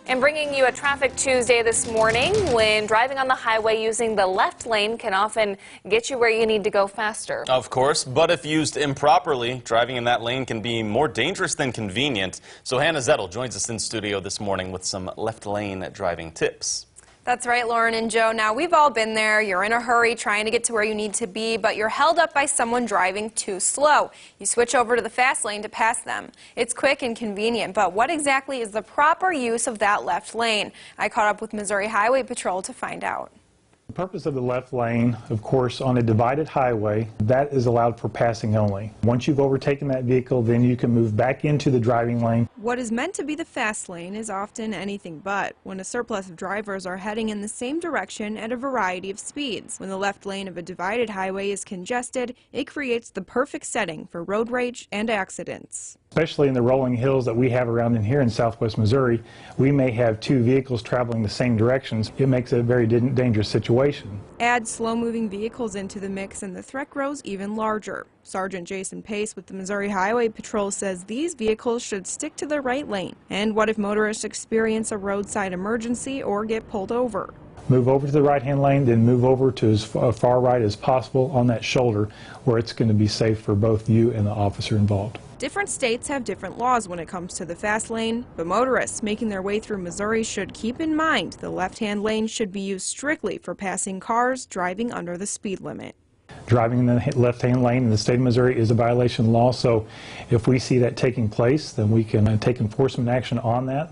And bringing you a Traffic Tuesday this morning, when driving on the highway using the left lane can often get you where you need to go faster. Of course, but if used improperly, driving in that lane can be more dangerous than convenient. So Hannah Zettel joins us in studio this morning with some left lane driving tips. That's right, Lauren and Joe. Now, we've all been there. You're in a hurry trying to get to where you need to be, but you're held up by someone driving too slow. You switch over to the fast lane to pass them. It's quick and convenient, but what exactly is the proper use of that left lane? I caught up with Missouri Highway Patrol to find out. The purpose of the left lane, of course, on a divided highway, that is allowed for passing only. Once you've overtaken that vehicle, then you can move back into the driving lane. What is meant to be the fast lane is often anything but, when a surplus of drivers are heading in the same direction at a variety of speeds. When the left lane of a divided highway is congested, it creates the perfect setting for road rage and accidents. Especially in the rolling hills that we have around in here in southwest Missouri, we may have two vehicles traveling the same directions. It makes it a very dangerous situation. Add slow-moving vehicles into the mix and the threat grows even larger. Sergeant Jason Pace with the Missouri Highway Patrol says these vehicles should stick to the right lane. And what if motorists experience a roadside emergency or get pulled over? Move over to the right-hand lane, then move over to as far right as possible on that shoulder where it's going to be safe for both you and the officer involved. Different states have different laws when it comes to the fast lane, but motorists making their way through Missouri should keep in mind the left-hand lane should be used strictly for passing cars driving under the speed limit. Driving in the left-hand lane in the state of Missouri is a violation of law, so if we see that taking place, then we can take enforcement action on that.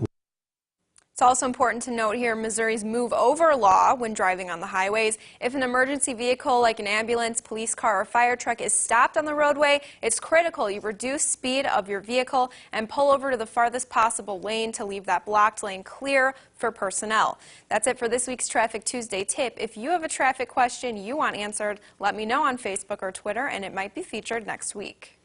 It's also important to note here Missouri's move over law when driving on the highways. If an emergency vehicle like an ambulance, police car, or fire truck is stopped on the roadway, it's critical you reduce speed of your vehicle and pull over to the farthest possible lane to leave that blocked lane clear for personnel. That's it for this week's Traffic Tuesday tip. If you have a traffic question you want answered, let me know on Facebook or Twitter and it might be featured next week.